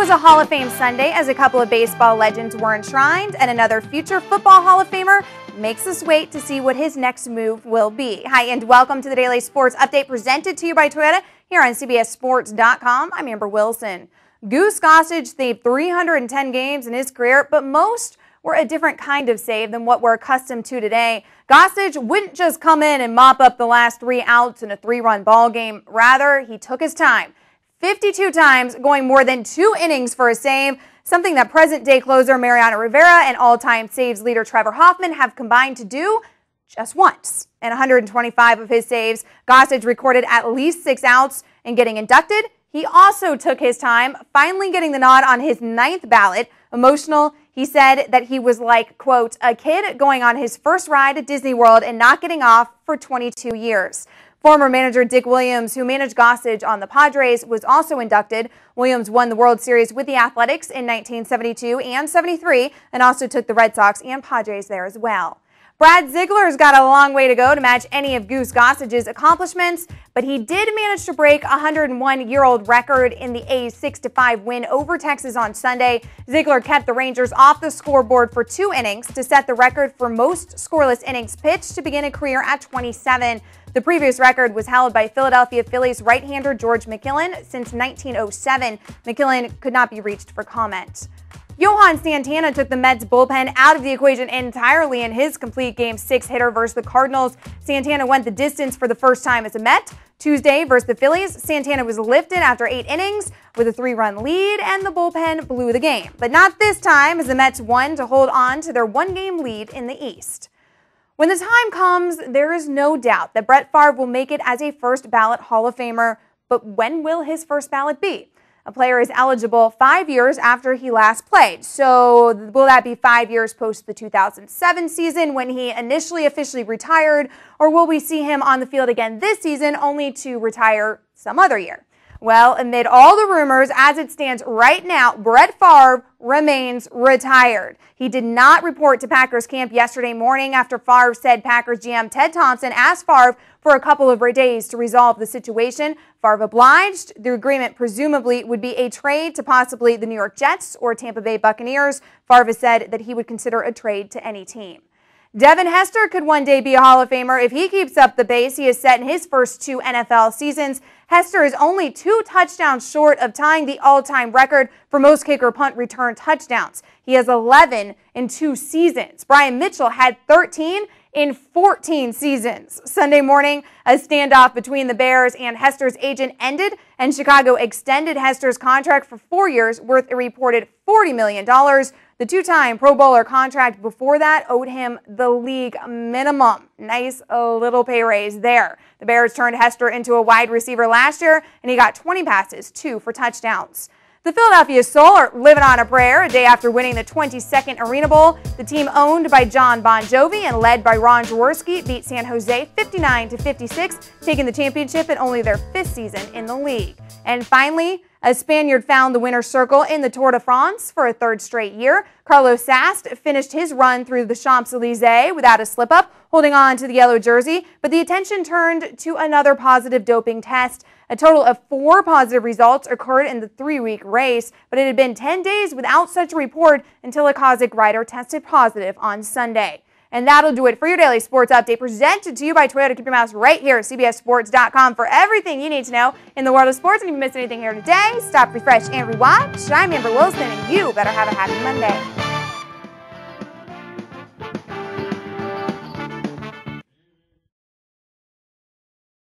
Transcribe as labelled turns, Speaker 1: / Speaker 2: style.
Speaker 1: was a Hall of Fame Sunday as a couple of baseball legends were enshrined, and another future football Hall of Famer makes us wait to see what his next move will be. Hi, and welcome to the Daily Sports Update presented to you by Toyota here on CBSSports.com. I'm Amber Wilson. Goose Gossage saved 310 games in his career, but most were a different kind of save than what we're accustomed to today. Gossage wouldn't just come in and mop up the last 3 outs in a 3-run ball game. Rather, he took his time. 52 times, going more than 2 innings for a save, something that present-day closer Mariano Rivera and all-time saves leader Trevor Hoffman have combined to do just once. In 125 of his saves, Gossage recorded at least 6 outs, and getting inducted, he also took his time, finally getting the nod on his 9th ballot. Emotional, he said that he was like, quote, a kid going on his first ride at Disney World and not getting off for 22 years. Former manager Dick Williams, who managed Gossage on the Padres, was also inducted. Williams won the World Series with the Athletics in 1972 and 73 and also took the Red Sox and Padres there as well. Brad Ziegler's got a long way to go to match any of Goose Gossage's accomplishments, but he did manage to break a 101-year-old record in the A's 6-5 win over Texas on Sunday. Ziegler kept the Rangers off the scoreboard for 2 innings to set the record for most scoreless innings pitched to begin a career at 27. The previous record was held by Philadelphia Phillies right-hander George McKillen since 1907. McKillen could not be reached for comment. Johan Santana took the Mets bullpen out of the equation entirely in his complete Game 6 hitter versus the Cardinals. Santana went the distance for the first time as a Met. Tuesday versus the Phillies, Santana was lifted after 8 innings with a 3-run lead, and the bullpen blew the game. But not this time, as the Mets won to hold on to their 1-game lead in the East. When the time comes, there is no doubt that Brett Favre will make it as a first-ballot Hall of Famer. But when will his first ballot be? A player is eligible 5 years after he last played. So will that be 5 years post the 2007 season when he initially officially retired, or will we see him on the field again this season only to retire some other year? Well, amid all the rumors, as it stands right now, Brett Favre remains retired. He did not report to Packers camp yesterday morning after Favre said Packers GM Ted Thompson asked Favre for a couple of days to resolve the situation. Favre obliged. The agreement presumably would be a trade to possibly the New York Jets or Tampa Bay Buccaneers. Favre said that he would consider a trade to any team. Devin Hester could one day be a Hall of Famer if he keeps up the pace he has set in his first 2 NFL seasons. Hester is only 2 touchdowns short of tying the all-time record for most kicker punt return touchdowns. He has 11 in 2 seasons. Brian Mitchell had 13 in 14 seasons. Sunday morning, a standoff between the Bears and Hester's agent ended, and Chicago extended Hester's contract for 4 years, worth a reported $40 million. The 2-time Pro Bowler contract before that owed him the league minimum. Nice little pay raise there. The Bears turned Hester into a wide receiver last year, and he got 20 passes, 2 for touchdowns. The Philadelphia Soul are living on a prayer a day after winning the 22nd Arena Bowl. The team owned by John Bon Jovi and led by Ron Jaworski beat San Jose 59-56, taking the championship in only their 5th season in the league. And finally, a Spaniard found the winner's circle in the Tour de France for a 3rd straight year. Carlos Sast finished his run through the Champs-Élysées without a slip-up, holding on to the yellow jersey, but the attention turned to another positive doping test. A total of 4 positive results occurred in the 3-week race, but it had been 10 days without such a report until a Kazakh rider tested positive on Sunday. And that'll do it for your Daily Sports Update presented to you by Toyota. Keep your mouse right here at CBSSports.com for everything you need to know in the world of sports. And if you missed anything here today, stop, refresh, and rewatch. I'm Amber Wilson, and you better have a happy Monday.